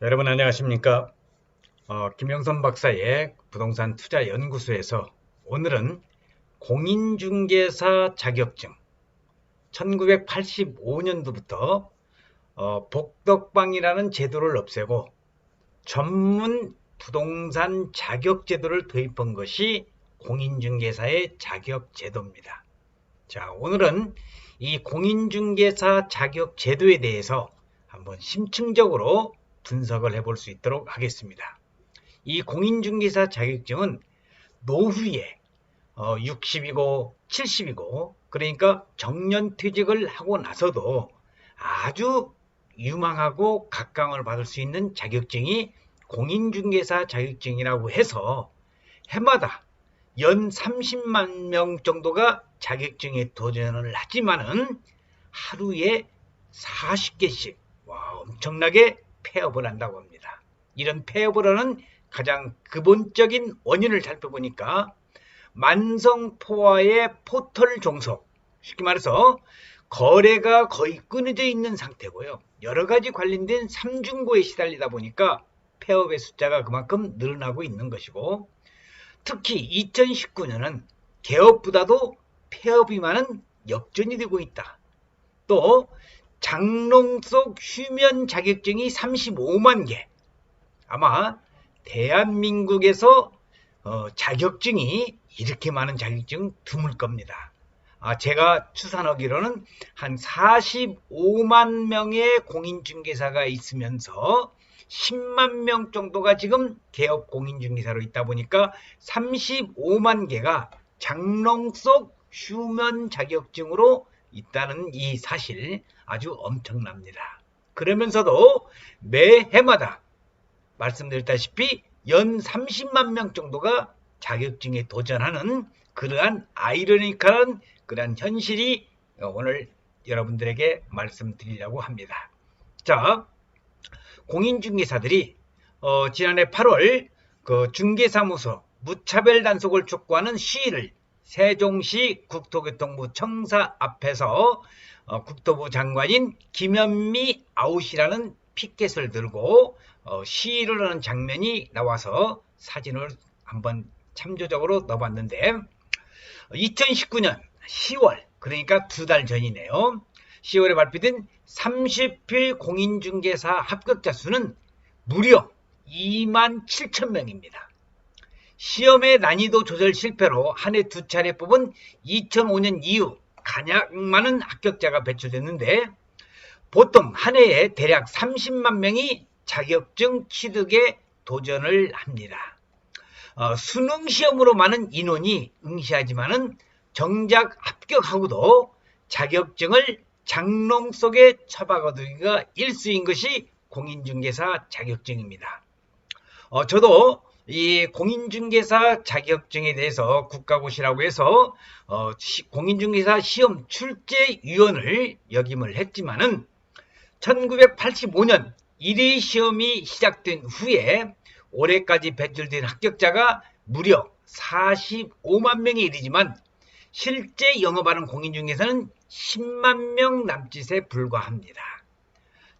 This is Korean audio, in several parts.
여러분 안녕하십니까? 김영선 박사의 부동산 투자 연구소에서 오늘은 공인중개사 자격증 1985년도부터 복덕방이라는 제도를 없애고 전문 부동산 자격제도를 도입한 것이 공인중개사의 자격제도입니다. 자, 오늘은 이 공인중개사 자격제도에 대해서 한번 심층적으로 분석을 해볼 수 있도록 하겠습니다. 이 공인중개사 자격증은 노후에 60이고 70이고 그러니까 정년퇴직을 하고 나서도 아주 유망하고 각광을 받을 수 있는 자격증이 공인중개사 자격증이라고 해서 해마다 연 30만 명 정도가 자격증에 도전을 하지만은 하루에 40개씩 엄청나게 폐업을 한다고 합니다. 이런 폐업을 하는 가장 근본적인 원인을 살펴보니까 만성포화의 포털 종속, 쉽게 말해서 거래가 거의 끊어져 있는 상태고요. 여러 가지 관련된 삼중고에 시달리다 보니까 폐업의 숫자가 그만큼 늘어나고 있는 것이고, 특히 2019년은 개업보다도 폐업이 많은 역전이 되고 있다. 또 장롱 속 휴면 자격증이 35만 개. 아마 대한민국에서 자격증이 이렇게 많은 자격증 드물 겁니다. 제가 추산하기로는 한 45만 명의 공인중개사가 있으면서 10만 명 정도가 지금 개업 공인중개사로 있다 보니까 35만 개가 장롱 속 휴면 자격증으로 있다는 이 사실 아주 엄청납니다. 그러면서도 매해마다 말씀드렸다시피 연 30만 명 정도가 자격증에 도전하는 그러한 아이러니컬한 그러한 현실이 오늘 여러분들에게 말씀드리려고 합니다. 자, 공인중개사들이 지난해 8월 그 중개사무소 무차별 단속을 촉구하는 시위를 세종시 국토교통부 청사 앞에서 국토부 장관인 김현미 아웃이라는 피켓을 들고 시위를 하는 장면이 나와서 사진을 한번 참조적으로 넣어봤는데 2019년 10월 그러니까 2달 전이네요. 10월에 발표된 30필 공인중개사 합격자 수는 무려 2만 7천 명입니다. 시험의 난이도 조절 실패로 한 해 2차례 뽑은 2005년 이후 가장 많은 합격자가 배출됐는데 보통 한 해에 대략 30만 명이 자격증 취득에 도전을 합니다. 수능 시험으로 많은 인원이 응시하지만은 정작 합격하고도 자격증을 장롱 속에 처박아두기가 일수인 것이 공인중개사 자격증입니다. 저도 이 공인중개사 자격증에 대해서 국가고시라고 해서 공인중개사 시험 출제위원을 역임을 했지만은 1985년 1회 시험이 시작된 후에 올해까지 배출된 합격자가 무려 45만 명에 이르지만 실제 영업하는 공인중개사는 10만 명 남짓에 불과합니다.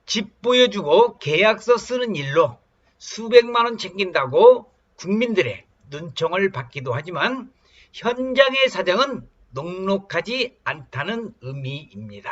집 보여주고 계약서 쓰는 일로 수백만 원 챙긴다고 국민들의 눈총을 받기도 하지만 현장의 사정은 녹록하지 않다는 의미입니다.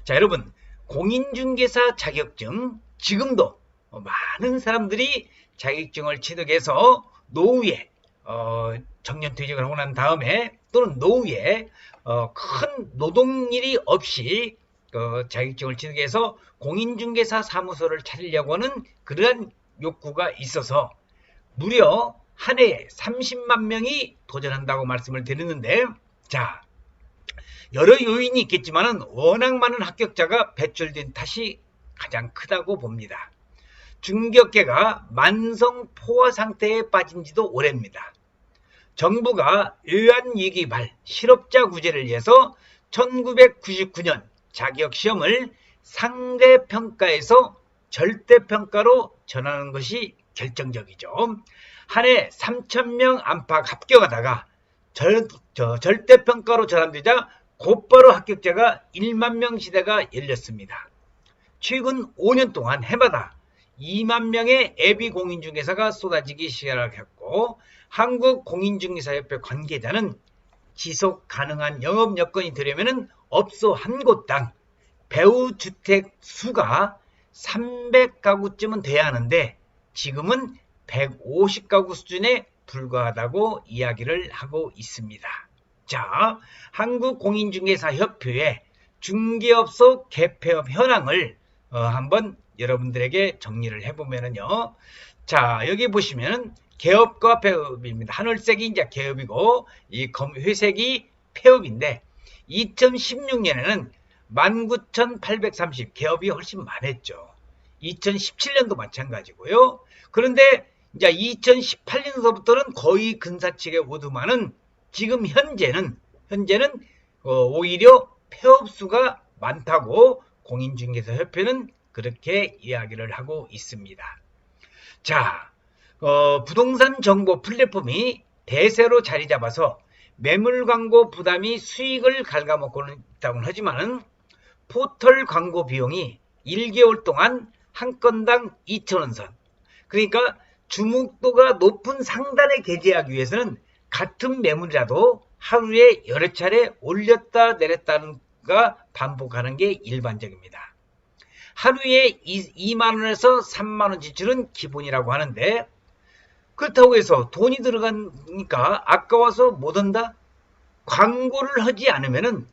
자, 여러분, 공인중개사 자격증 지금도 많은 사람들이 자격증을 취득해서 노후에 정년퇴직을 하고 난 다음에 또는 노후에 큰 노동일이 없이 자격증을 취득해서 공인중개사 사무소를 차리려고 하는 그러한 욕구가 있어서 무려 한 해에 30만 명이 도전한다고 말씀을 드렸는데, 자, 여러 요인이 있겠지만 워낙 많은 합격자가 배출된 탓이 가장 크다고 봅니다. 중개업계가 만성포화 상태에 빠진 지도 오래입니다. 정부가 외환위기발 실업자 구제를 위해서 1999년 자격시험을 상대평가에서 절대평가로 전하는 것이 결정적이죠. 한 해 3,000명 안팎 합격하다가 절대평가로 전환되자 곧바로 합격자가 1만 명 시대가 열렸습니다. 최근 5년 동안 해마다 2만 명의 예비 공인중개사가 쏟아지기 시작했고 한국공인중개사협회 관계자는 지속 가능한 영업 여건이 되려면 업소 한 곳당 배우주택 수가 300가구쯤은 돼야 하는데 지금은 150가구 수준에 불과하다고 이야기를 하고 있습니다. 자, 한국공인중개사협회의 중개업소 개폐업 현황을 한번 여러분들에게 정리를 해보면요. 자, 여기 보시면 개업과 폐업입니다. 하늘색이 이제 개업이고 이 회색이 폐업인데 2016년에는 19,830 개업이 훨씬 많았죠. 2017년도 마찬가지고요. 그런데 이제 2018년서부터는 거의 근사치게 오더만은 지금 현재는 오히려 폐업 수가 많다고 공인중개사협회는 그렇게 이야기를 하고 있습니다. 자, 부동산 정보 플랫폼이 대세로 자리 잡아서 매물 광고 부담이 수익을 갉아먹고는 있다고 하지만 포털 광고 비용이 1개월 동안 한 건당 2,000원 선. 그러니까 주목도가 높은 상단에 게재하기 위해서는 같은 매물이라도 하루에 여러 차례 올렸다 내렸다가 반복하는 게 일반적입니다. 하루에 2만원에서 3만원 지출은 기본이라고 하는데 그렇다고 해서 돈이 들어가니까 아까워서 못한다? 광고를 하지 않으면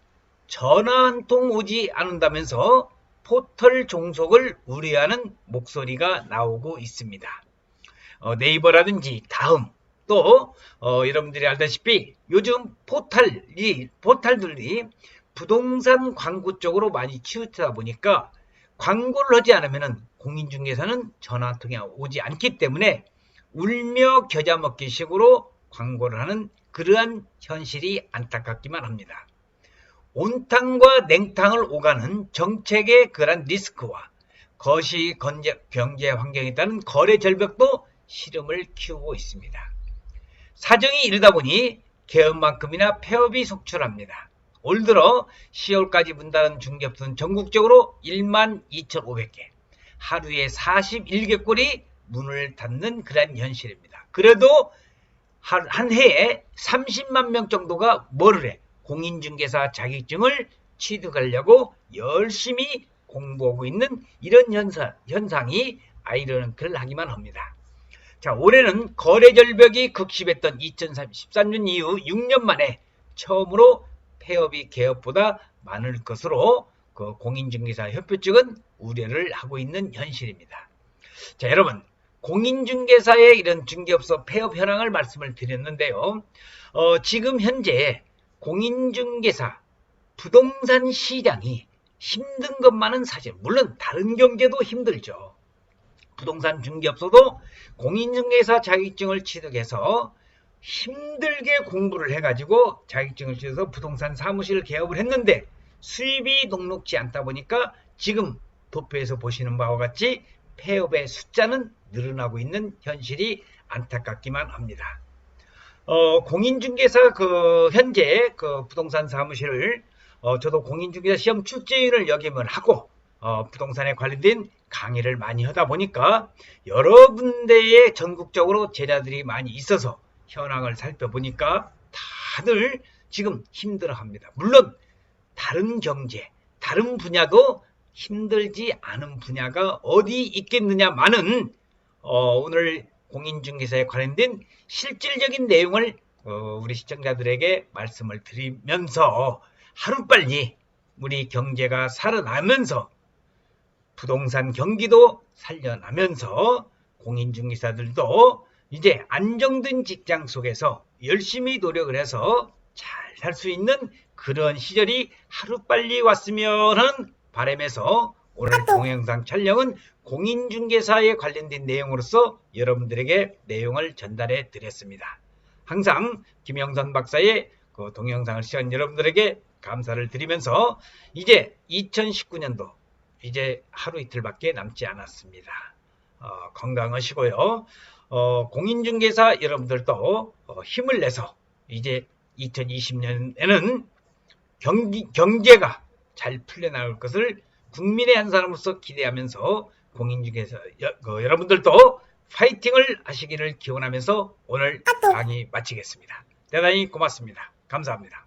전화 한 통 오지 않는다면서 포털 종속을 우려하는 목소리가 나오고 있습니다. 네이버라든지 다음 또 여러분들이 알다시피 요즘 포털들이 부동산 광고 쪽으로 많이 치우치다 보니까 광고를 하지 않으면 공인중개사는 전화 한 통이 오지 않기 때문에 울며 겨자 먹기 식으로 광고를 하는 그러한 현실이 안타깝기만 합니다. 온탕과 냉탕을 오가는 정책의 그러한 리스크와 거시 경제 환경에 따른 거래 절벽도 시름을 키우고 있습니다. 사정이 이르다 보니 개업만큼이나 폐업이 속출합니다. 올 들어 10월까지 문닫은 중개업소는 전국적으로 12,500개, 하루에 41개 꼴이 문을 닫는 그런 현실입니다. 그래도 한 해에 30만 명 정도가 뭐를 해? 공인중개사 자격증을 취득하려고 열심히 공부하고 있는 이런 현상이 아이러니컬 하기만 합니다. 자, 올해는 거래 절벽이 극심했던 2013년 이후 6년 만에 처음으로 폐업이 개업보다 많을 것으로 그 공인중개사 협회 측은 우려를 하고 있는 현실입니다. 자, 여러분, 공인중개사의 이런 중개업소 폐업 현황을 말씀을 드렸는데요. 지금 현재 공인중개사 부동산 시장이 힘든 것만은 사실, 물론 다른 경제도 힘들죠. 부동산 중개업소도 공인중개사 자격증을 취득해서 힘들게 공부를 해가지고 자격증을 취득해서 부동산 사무실을 개업을 했는데 수입이 녹록지 않다 보니까 지금 도표에서 보시는 바와 같이 폐업의 숫자는 늘어나고 있는 현실이 안타깝기만 합니다. 공인중개사 현재 부동산 사무실을 저도 공인중개사 시험 출제위원을 역임을 하고 부동산에 관련된 강의를 많이 하다 보니까 여러 군데에 전국적으로 제자들이 많이 있어서 현황을 살펴보니까 다들 지금 힘들어합니다. 물론 다른 경제, 다른 분야도 힘들지 않은 분야가 어디 있겠느냐마는 오늘 공인중개사에 관련된 실질적인 내용을 우리 시청자들에게 말씀을 드리면서 하루빨리 우리 경제가 살아나면서 부동산 경기도 살려나면서 공인중개사들도 이제 안정된 직장 속에서 열심히 노력을 해서 잘 살 수 있는 그런 시절이 하루빨리 왔으면 하는 바람에서 오늘 동영상 촬영은 공인중개사에 관련된 내용으로서 여러분들에게 내용을 전달해 드렸습니다. 항상 김영선 박사의 그 동영상을 시청한 여러분들에게 감사를 드리면서 이제 2019년도 이제 하루 이틀밖에 남지 않았습니다. 건강하시고요. 공인중개사 여러분들도 힘을 내서 이제 2020년에는 경제가 잘 풀려나올 것을 국민의 한 사람으로서 기대하면서 공인중개사 여러분들도 파이팅을 하시기를 기원하면서 오늘 강의 마치겠습니다. 대단히 고맙습니다. 감사합니다.